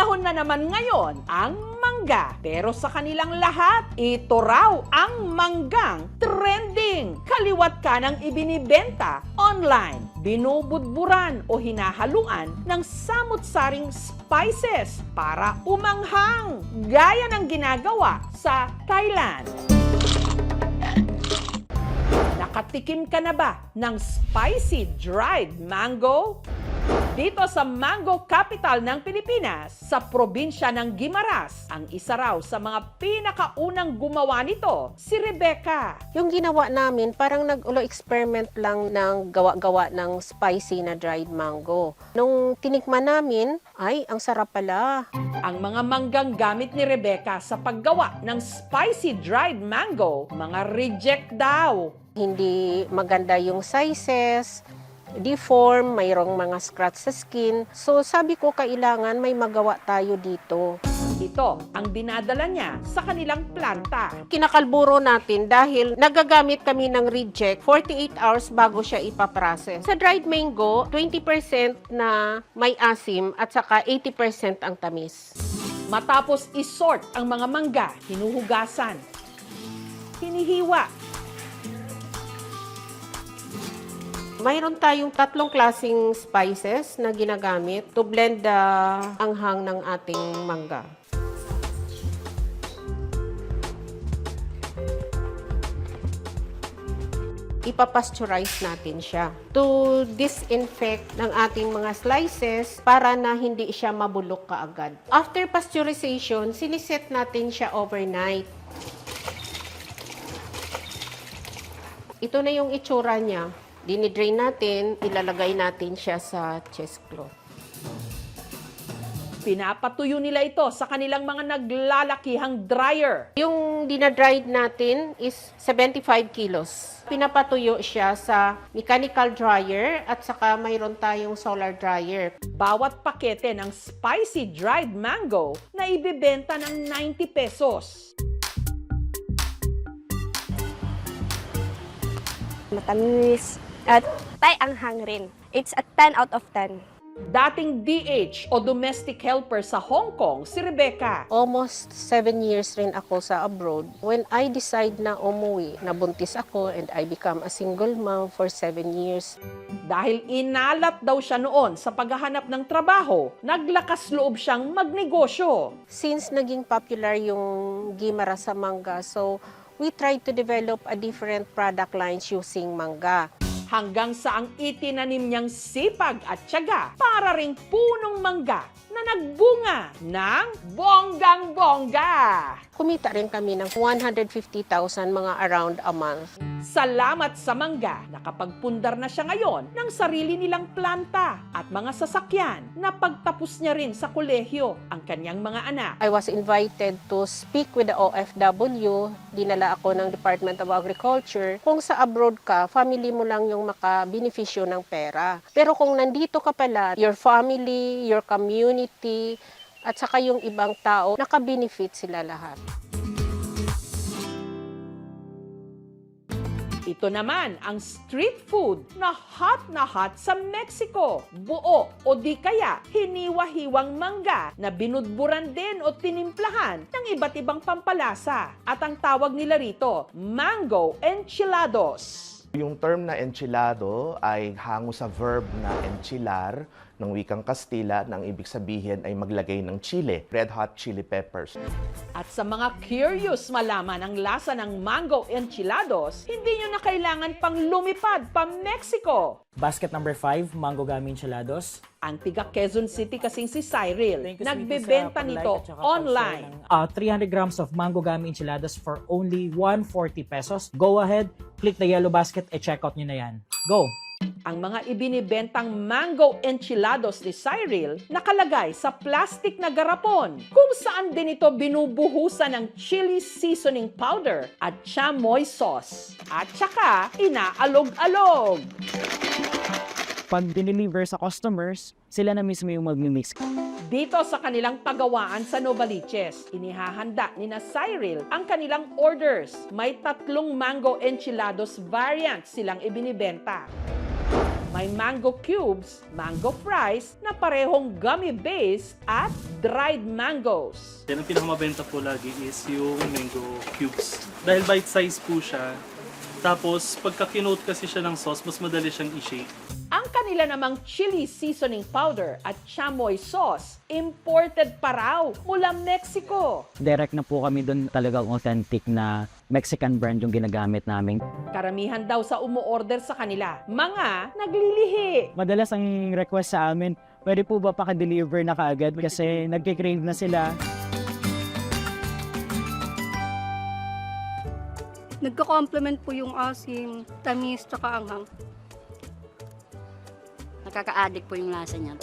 Panahon na naman ngayon ang mangga. Pero sa kanilang lahat, ito raw ang manggang trending. Kaliwat ka ng ibinibenta online, binubudburan o hinahaluan ng samut-saring spices para umanghang, gaya ng ginagawa sa Thailand. Nakatikim ka na ba ng spicy dried mango? Dito sa mango capital ng Pilipinas, sa probinsya ng Guimaras, ang isa raw sa mga pinakaunang gumawa nito, si Rebecca. Yung ginawa namin, parang nag-experiment lang ng gawa-gawa ng spicy na dried mango. Nung tinikman namin, ay, ang sarap pala. Ang mga manggang gamit ni Rebecca sa paggawa ng spicy dried mango, mga reject daw. Hindi maganda yung sizes, deform, mayroong mga scratch sa skin. So sabi ko, kailangan may magawa tayo dito. Ito ang dinadala niya sa kanilang planta. Kinakalburo natin dahil nagagamit kami ng reject 48 hours bago siya ipaprocess. Sa dried mango, 20% na may asim at saka 80% ang tamis. Matapos isort ang mga mangga, hinuhugasan, hinihiwa. Mayroon tayong 3 klaseng spices na ginagamit to blend the anghang ng ating mangga. Ipapasteurize natin siya to disinfect ng ating mga slices para na hindi siya mabulok kaagad. After pasteurization, siniset natin siya overnight. Ito na yung itsura niya. Dinidrain natin, ilalagay natin siya sa cheesecloth. Pinapatuyo nila ito sa kanilang mga naglalakihang dryer. Yung dinadried natin is 75 kilos. Pinapatuyo siya sa mechanical dryer at saka mayroon tayong solar dryer. Bawat pakete ng spicy dried mango na ibibenta ng 90 pesos. Matamis at Thai anghang rin. It's a 10 out of 10. Dating DH o domestic helper sa Hong Kong, si Rebecca. Almost 7 years rin ako sa abroad. When I decide na umuwi, nabuntis ako and I become a single mom for 7 years. Dahil inalat daw siya noon sa paghahanap ng trabaho, naglakas loob siyang magnegosyo. Since naging popular yung Guimaras sa mangga, so we tried to develop a different product lines using mangga. Hanggang sa ang itinanim niyang sipag at tiyaga para ring punong mangga na nagbunga ng bonggang-bongga. Kumita rin kami ng 150,000 mga around a month. Salamat sa mangga, nakapagpundar na siya ngayon ng sarili nilang planta at mga sasakyan na pagtapos niya rin sa kolehiyo ang kanyang mga anak. I was invited to speak with the OFW. Dinala ako ng Department of Agriculture. Kung sa abroad ka, family mo lang yung makabenepisyo ng pera. Pero kung nandito ka pala, your family, your community, at saka yung ibang tao, nakabenefit sila lahat. Ito naman ang street food na hot sa Mexico. Buo o di kaya hiniwa-hiwang mangga na binudburan din o tinimplahan ng iba't ibang pampalasa. At ang tawag nila rito, mango enchilados. Yung term na enchilado ay hango sa verb na enchilar ng wikang Kastila na ang ibig sabihin ay maglagay ng chile, red hot chili peppers. At sa mga curious malaman ang lasa ng mango enchilados, hindi nyo na kailangan pang lumipad pa Mexico. Basket number 5, mango gami enchilados. Ang tiga Quezon City kasing si Cyril, Thank you, nagbebenta Sweetie, sa nito pag-like at saka online. pag-share ng, 300 grams of mango gami enchiladas for only 140 pesos. Go ahead, click the yellow basket, check out nyo na yan. Go! Ang mga ibinibentang mango enchilados ni Cyril nakalagay sa plastic na garapon kung saan din ito binubuhusan ng chili seasoning powder at chamoy sauce. At saka inaalog-alog. Pag dineliver sa customers, sila na mismo yung mag-mix. Dito sa kanilang pagawaan sa Novaliches, inihahanda ni na Cyril ang kanilang orders. May 3 mango enchilados variants silang ibinibenta. May mango cubes, mango fries na parehong gummy-based at dried mangoes. Yan ang pinakamabenta po lagi is yung mango cubes. Dahil bite size po siya. Tapos, pagka kinoat kasi siya ng sauce, mas madali siyang i-shake. Ang kanila namang chili seasoning powder at chamoy sauce, imported pa raw mula Mexico. Direct na po kami doon, talagang authentic na Mexican brand yung ginagamit namin. Karamihan daw sa umu-order sa kanila, mga naglilihi. Madalas ang request sa amin, pwede po ba paka-deliver na kaagad kasi nagkikrave na sila. Nagka-complement po yung asim, tamis, tsaka anghang. Nakaka-addict po yung lasa niya.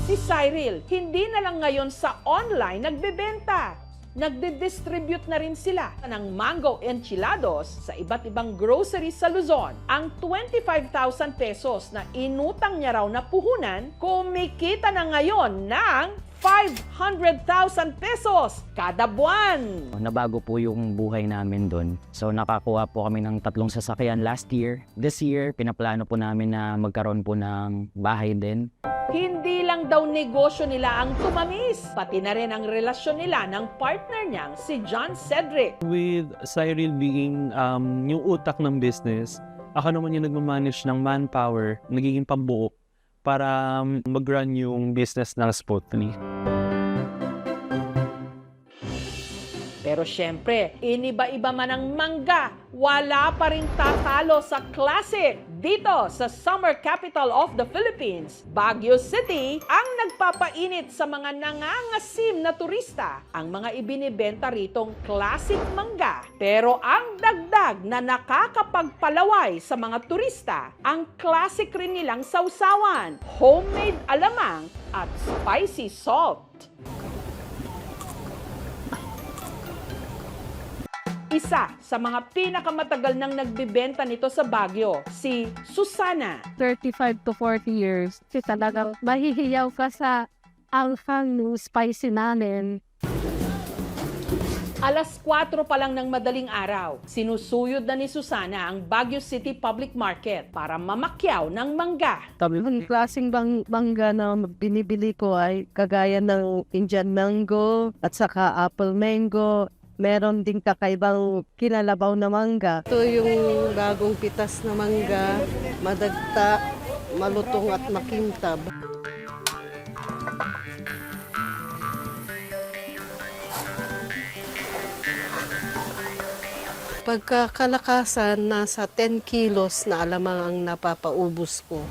Si Cyril, hindi na lang ngayon sa online nagbebenta. Nagde-distribute na rin sila ng mango enchilados sa iba't ibang groceries sa Luzon. Ang 25,000 pesos na inutang niya raw na puhunan, kumikita na ngayon ng 500,000 pesos kada buwan. Nabago po yung buhay namin doon. So nakakuha po kami ng 3 sasakyan last year. This year, pinaplano po namin na magkaroon po ng bahay din. Hindi lang daw negosyo nila ang tumamis, pati na rin ang relasyon nila ng partner niyang si John Cedric. With Cyril being yung utak ng business, ako naman yung nagmamanage ng manpower, nagiging pambuo para mag-run yung business ng Spotly. Pero syempre, iniba-iba man ang mangga, wala pa rin tatalo sa classic. Dito sa summer capital of the Philippines, Baguio City, ang nagpapainit sa mga nangangasim na turista. Ang mga ibinibenta ritong classic mangga. Pero ang dagdag na nakakapagpalaway sa mga turista, ang classic rin nilang sausawan, homemade alamang at spicy salt. Isa sa mga pinakamatagal nang nagbibenta nito sa Baguio, si Susana. 35 to 40 years. Kasi talagang mahihiyaw ka sa anghang ng spicy namin. Alas 4 pa lang ng madaling araw, sinusuyod na ni Susana ang Baguio City Public Market para mamakyaw ng mangga. Ang klaseng mangga na binibili ko ay kagaya ng Indian mango at saka apple mango. Meron ding kakaibang kinalabaw na mangga. Ito yung bagong pitas na mangga, madagta, malutong at makintab. Pagkakalakasan, nasa 10 kilos na alamang ang napapaubos ko.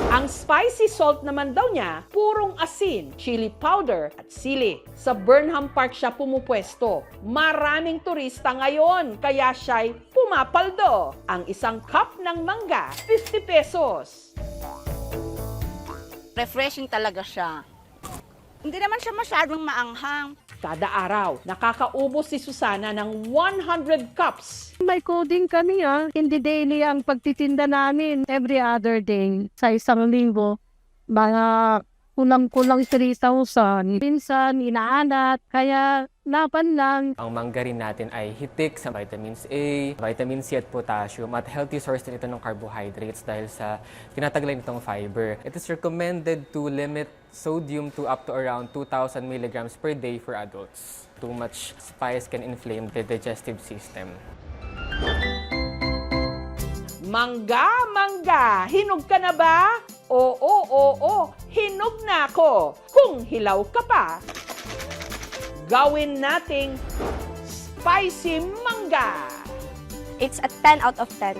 Ang spicy salt naman daw niya, purong asin, chili powder at sili. Sa Burnham Park siya pumupwesto. Maraming turista ngayon, kaya siya'y pumapaldo. Ang isang cup ng mangga, 50 pesos. Refreshing talaga siya. Hindi naman siya masyadong maanghang. Kada araw, nakakaubos si Susana ng 100 cups. May coding kami hindi daily ang pagtitinda namin. Every other day, sa isang linggo, mga kulang-kulang 3,000. Minsan, inaanat, kaya laban lang. Ang mangga rin natin ay hitik sa vitamins A, vitamin C at potassium at healthy source din ito ng carbohydrates dahil sa tinataglay nitong fiber. It is recommended to limit sodium to up to around 2,000 milligrams per day for adults. Too much spice can inflame the digestive system. Mangga, mangga, hinog ka na ba? Oo, hinog na ako. Kung hilaw ka pa, gawin nating spicy mangga. It's a 10 out of 10.